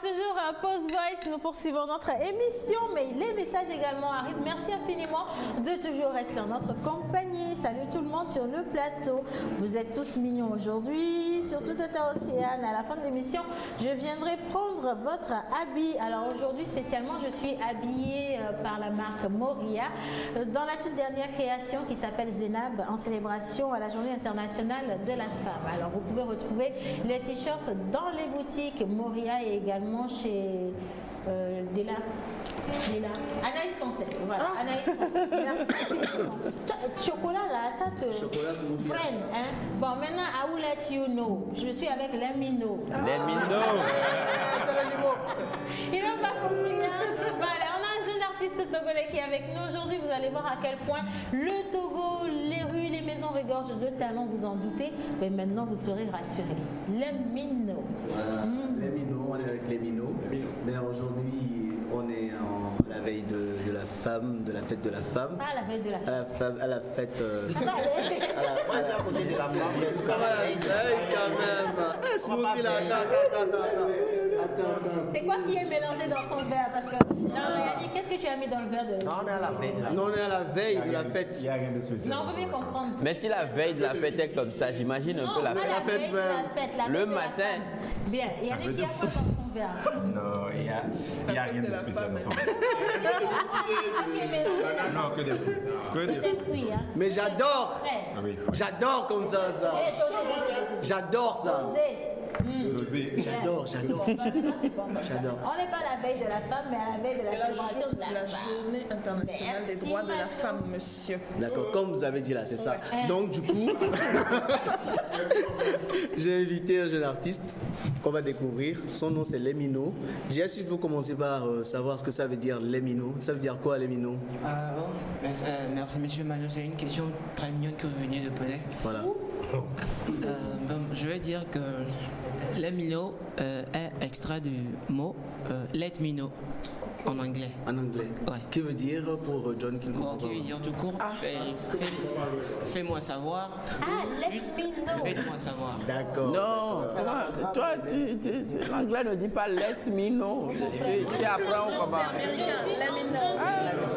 toujours à Pause Voice, nous poursuivons notre émission, mais les messages également arrivent. Merci infiniment de toujours rester en notre compagnie. Salut tout le monde sur le plateau. Vous êtes tous mignons aujourd'hui, surtout Tata Océane. À la fin de l'émission, je viendrai prendre votre habit. Alors aujourd'hui, spécialement, je suis habillée par la marque Moria dans la toute dernière création qui s'appelle Zénab en célébration à la Journée internationale de la femme. Alors vous pouvez retrouver les t-shirts dans les boutiques Moria et également chez Dela. Anaïs Concept, voilà. Anaïs Concept, merci. Toi, chocolat là, ça te freine, hein? Bon, maintenant, I will let you know. Je suis avec les Mino. Les Mino. Ils n'ont pas compris, hein? Bon, allez, on a un jeune artiste togolais qui est avec nous aujourd'hui. Vous allez voir à quel point le Togo, les rues, les maisons regorgent de talents, vous en doutez. Mais maintenant, vous serez rassurés. Les Mino. Voilà, les Mino, on est avec les Mino. Mais aujourd'hui, on est la veille de la femme, de la fête de la femme. Ah, la veille de la femme. À la fête. Ça va aller. Moi, j'ai à côté de la femme, mais Ça va la veille quand même. Smoothie là, attends. C'est quoi qui est mélangé dans son verre? Parce que, non, Yannick, qu'est-ce que tu as mis dans le verre de... Non, on est à la veille de la femme. Non, on est à la veille de la fête. Il n'y a rien de spécial. Non, on veut bien comprendre. Mais si la veille de la fête est comme ça, j'imagine un Non, peu la pas fête. la veille de la fête, la Le veille de la matin. femme. Bien, Yannick, il y a quoi dans son verre? Non, il n'y a rien de spécial dans son Qu'est-ce qui est mélangé? Non, que des fruits. Que des Des fruits. fruits, hein? Mais j'adore. Frais. Ah oui. J'adore comme ça. Eh, J'adore ça. Osez. J'adore. Bon, maintenant, c'est bon comme ça. J'adore. On n'est pas à la veille de la femme, mais à la veille de la célébration de la La femme. journée internationale des Merci, droits de la madame. femme, monsieur. D'accord, comme vous avez dit là, c'est ça. Ouais. Donc du coup, j'ai invité un jeune artiste qu'on va découvrir. Son nom c'est Lemino. J'ai si je peux commencer par savoir ce que ça veut dire Lemino. Ça veut dire quoi Lemino? Ah bon, merci monsieur Mano, c'est une question très mignonne que vous veniez de poser. Voilà. Bon, je vais dire que let me know est extrait du mot let me know en anglais. En anglais. Ouais. Qui veut dire pour John qui ne comprend Bon, qui pas? veut dire tout court, fais-moi savoir. Ah, let me know. Faites-moi savoir. D'accord. Non, toi, l'anglais ne dit pas let me know. Tu apprends Non, comment. c'est américain. Let me know.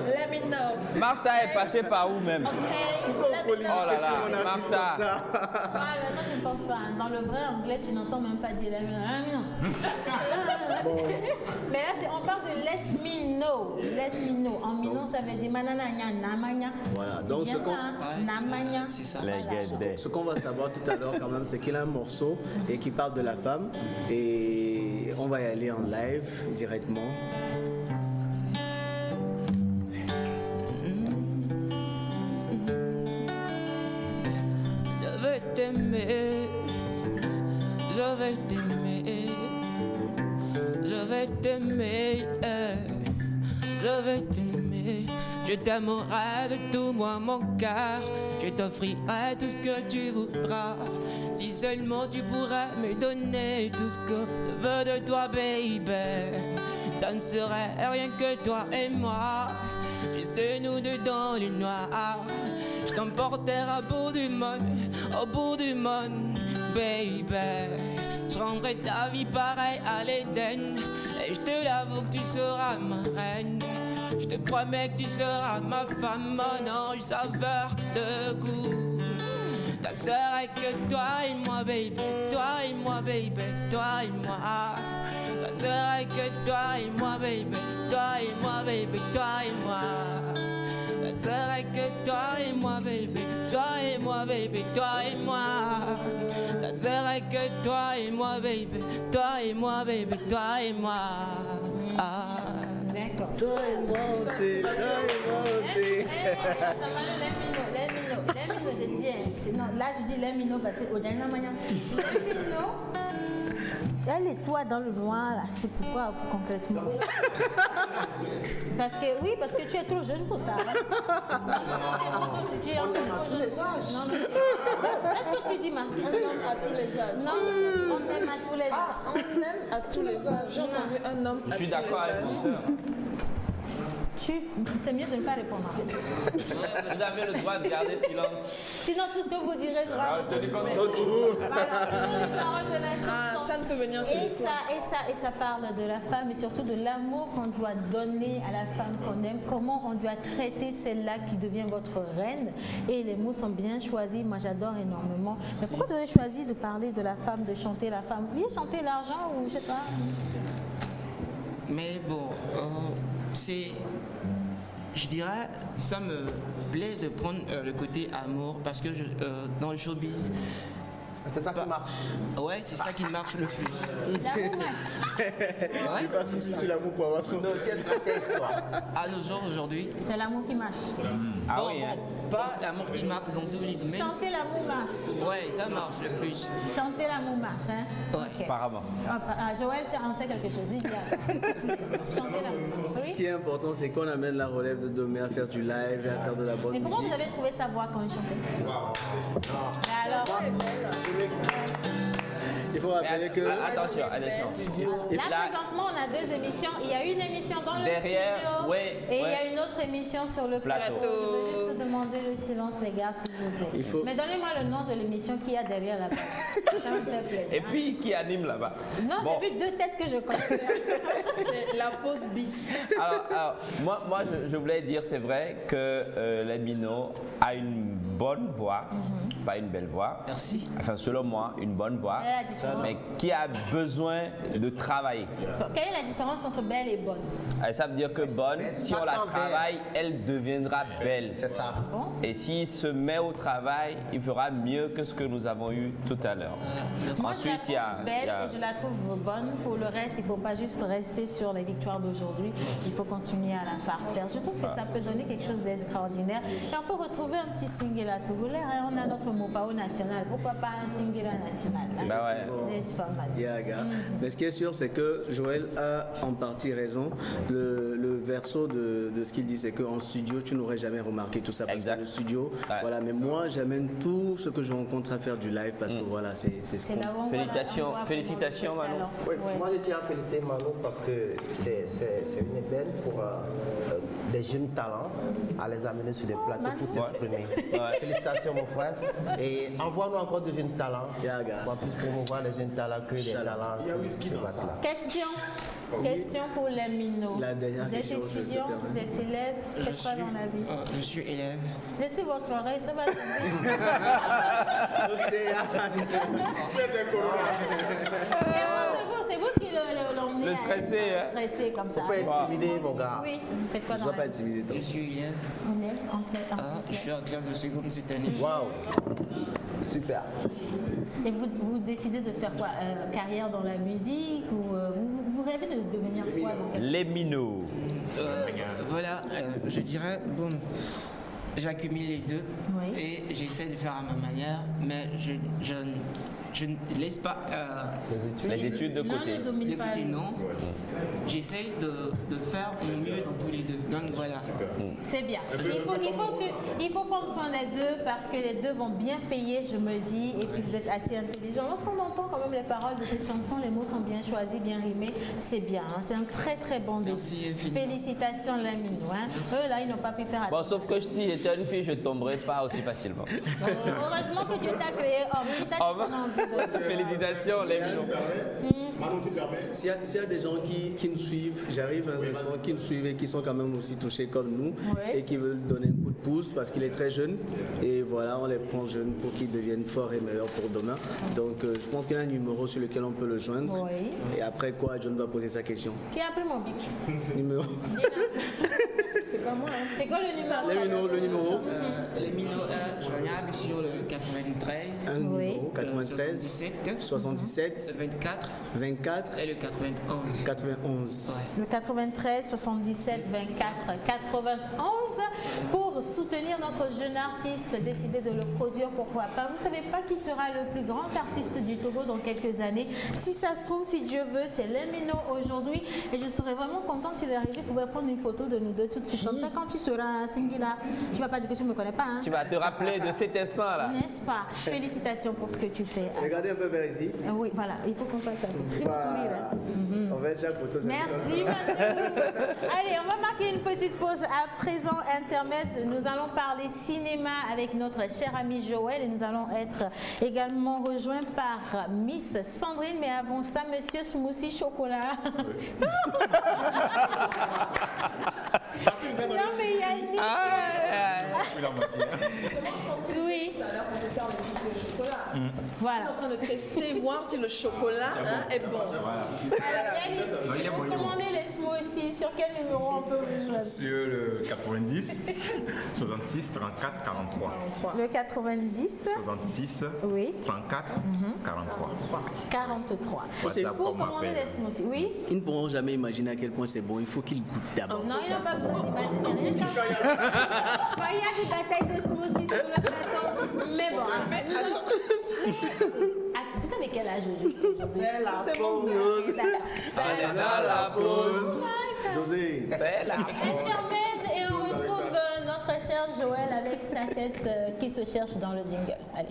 Let me know. Martha est passée par où même? Okay. Oh là là, Martha. Ah, là, moi, je ne pense pas. Hein. Dans le vrai anglais, tu n'entends même pas dire let me know. Mais là, on parle de let me know. Let me know. En mignon, ça veut dire manana, namanya. Voilà, C'est donc bien ce ça, qu'on- hein? Ouais, Namanya. c'est ça. Les guedes. Ce qu'on va savoir tout à l'heure quand même, c'est qu'il a un morceau et qui parle de la femme. Et on va y aller en live directement. Je vais t'aimer, je vais t'aimer, je vais t'aimer, je vais t'aimer. Je t'aimerai de tout moi mon cœur, je t'offrirai tout ce que tu voudras. Si seulement tu pourrais me donner tout ce que je veux de toi, baby. Ça ne serait rien que toi et moi, juste nous deux dans le noir. Je t'emporterai au bout du monde, baby. Je rendrai ta vie pareille à l'Éden, et je te l'avoue que tu seras ma reine. Je te promets que tu seras ma femme, mon ange, saveur de goût. Ta sœur est que toi et moi, baby, toi et moi, baby, toi et moi. Ta sœur est que toi et moi, baby, toi et moi, baby, toi et moi. Ta sœur est que toi et moi, baby, toi et moi, baby, toi et moi. Ta sœur est que toi et moi, baby, toi et moi, baby, toi et moi. Ah. D'accord. Toi et moi, c'est. Let me know, je dis. Non, là, je dis let me know parce que au dernier moment, let me know. Elle et toi dans le noir, là, c'est pourquoi concrètement? Parce que tu es trop jeune pour ça. Hein? Tu es encore trop jeune. Non, est-ce que tu dis ma On aime à tous les âges. Non, on aime à tous les âges. On aime à tous les âges. J'ai entendu un homme Je à suis tous d'accord les avec âges. mon frère. c'est mieux de ne pas répondre. En fait. Vous avez le droit de garder silence. Sinon, tout ce que vous direz sera retenu comme voilà, les paroles de la chanson. Ça ne peut venir que Et ça parle de la femme et surtout de l'amour qu'on doit donner à la femme qu'on aime, comment on doit traiter celle-là qui devient votre reine. Et les mots sont bien choisis, moi j'adore énormément. Mais pourquoi vous avez choisi de parler de la femme, de chanter la femme? Vous vouliez chanter l'argent ou je sais pas? Mais bon, je dirais, ça me plaît de prendre le côté amour parce que dans le showbiz, C'est ça qui marche. ouais, c'est ça qui marche le plus. L'amour marche. Ouais. Pas souci sur l'amour pour avoir son. Non, tu es stratège, toi. À nos jours aujourd'hui, C'est l'amour qui marche. Ah bon, oui, hein. pas l'amour qui marche dans tous les domaines. Chanter l'amour marche. Ouais, ça marche le plus. Chanter l'amour marche, hein? Ouais. Ok. Apparemment. Joël en sait quelque chose. Il dit chanter l'amour marche. Ce Oui. qui est important, c'est qu'on amène la relève de Domé à faire du live et à faire de la bonne Mais comment musique. vous avez trouvé sa voix quand il chantait? Mais alors, Il faut rappeler que Attention. là, présentement, on a deux émissions. Il y a une émission dans le Derrière, studio ouais, et il y ouais. a une autre émission sur le plateau. Plateau. Je veux juste demander le silence, les gars, s'il vous plaît. Il faut- Mais donnez-moi le nom de l'émission qu'il y a derrière là-bas. Ça me fait plaisir. Et puis, qui anime là-bas? Non, Bon. j'ai vu deux têtes que je connais. c'est la pause bis. Alors, moi je voulais dire, c'est vrai que Lemino a une bonne voix, pas une belle voix. Merci. Enfin, selon moi, une bonne voix, Quelle est la différence? mais qui a besoin de travailler. Quelle est la différence entre belle et bonne? Ça veut dire que bonne, si on la travaille, elle deviendra belle. C'est ça. Bon. Et s'il se met au travail, il fera mieux que ce que nous avons eu tout à l'heure. Moi, Ensuite, je la trouve belle il y a- et je la trouve bonne. Pour le reste, il ne faut pas juste rester sur les victoires d'aujourd'hui. Il faut continuer à la parfaire. Je trouve que ça peut donner quelque chose d'extraordinaire. Et on peut retrouver un petit Singela togolais. Hein. On a notre Mopao national. Pourquoi pas un Singela national hein? Bah ouais. C'est pas mal. Yeah, gars. Mais ce qui est sûr, c'est que Joël a en partie raison. Le verso de ce qu'il dit, c'est qu'en studio, tu n'aurais jamais remarqué tout ça. Parce Exact. que le studio, Ouais. voilà. Mais moi, j'amène tout ce que je rencontre à faire du live parce que voilà, c'est ce C'est qu'on. là où on voit Félicitations, on voit félicitations, vraiment le Manon. talent. Oui, Ouais. moi je tiens à féliciter Mano parce que c'est une ébène pour des jeunes talents à les amener sur des plateaux pour s'exprimer. Félicitations mon frère. Et envoie-nous encore de jeunes talents. Yeah, gars. Pour plus promouvoir les jeunes talents que les talents qui se battent là. Question pour les minots. La dernière Vous êtes question, je te étudiant, permets. vous êtes élève, faites quoi dans la vie? Je suis élève. Laissez votre oreille, ça va tomber. C'est vous qui l'emmenez Le à stressé, être hein. stressé comme ça. Faut pas intimider mon gars. Oui, vous faites quoi Je dans dois la pas vie? intimider toi. Je suis élève. On est en Je suis en classe de seconde cette année. Waouh. Super. Et vous décidez de faire quoi? Carrière dans la musique ou vous rêvez de devenir quoi dans quel- Lemino. Voilà, je dirais, bon, j'accumule les deux Oui. et j'essaie de faire à ma manière, mais je ne laisse pas Les études de L'un côté. ne domine pas d'écouter, l'autre. non. J'essaie de faire mon mieux dans tous les deux. Donc voilà. C'est bien. Il faut prendre soin des deux parce que les deux vont bien payer, je me dis, et puis vous êtes assez intelligent. Lorsqu'on entend quand même les paroles de cette chanson, les mots sont bien choisis, bien rimés, c'est bien. Hein. C'est un très très bon début. Merci infiniment. Félicitations Lamino. Hein. Eux là, ils n'ont pas pu faire Bon, sauf que si j'étais une fille, je ne tomberais pas aussi facilement. Heureusement que Dieu t'a créé homme. Il t'a dit Homme. qu'on a envie de ça. Félicitations, Lemino. S'il y a des gens qui nous suivent, j'arrive à un instant, qui nous suivent et qui sont quand même aussi touchés comme nous Ouais. et qui veulent donner un coup de pouce parce qu'il est très jeune et voilà, on les prend jeunes pour qu'ils deviennent forts et meilleurs pour demain. Donc je pense qu'il y a un numéro sur lequel on peut le joindre Oui. et après quoi John va poser sa question. Qui a pris mon bic? Numéro. C'est pas moi. Hein. C'est quoi le numéro? Le numéro. Les minots joignables sur le 93, Un numéro 93 77, 77 24 24 et le 91. 91. Ouais. Le 93 77 24 91 pour soutenir notre jeune artiste, décider de le produire, pourquoi pas. Vous ne savez pas qui sera le plus grand artiste du Togo dans quelques années. Si ça se trouve, si Dieu veut, c'est Lemino aujourd'hui et je serais vraiment contente s'il est arrivé, je pouvais prendre une photo de nous deux tout de suite. Comme ça, quand tu seras Singila, tu ne vas pas dire que tu ne me connais pas. Hein? Tu vas te rappeler de cet instant-là. N'est-ce pas? Félicitations pour ce que tu fais. Regardez un peu vers ici. Oui, voilà, il faut qu'on fasse ça. Il faut sourire, hein. On fait, chaque photo, c'est Merci, Manu. Allez, on va marquer une petite pause. À présent, Internet, nous allons parler cinéma avec notre cher ami Joël et nous allons être également rejoints par Miss Sandrine. Mais avant ça, Monsieur Smoothie Chocolat. Non, mais Yannick. Oui. Voilà. On est en train de tester, voir si le chocolat est bon. Yannick, vous commandez les smoothies. Sur quel numéro on peut vous joindre? Sur le 90, 66, 34, 43. Le 90. 66, Oui. 34, 43. 43. WhatsApp, Pour comme on commander appelle. les smoothies. Oui. Ils ne pourront jamais imaginer à quel point c'est bon. Il faut qu'ils goûtent d'abord. Non, il n'a pas besoin d'imaginer rien. Quand il y a des batailles de smoothies sur le plateau. Mais bon. Ah, vous savez quel âge je suis? C'est la pause. On est dans la pause. Dosé. C'est la Intermède et on retrouve notre cher Joël avec sa tête qui se cherche dans le jingle. Allez.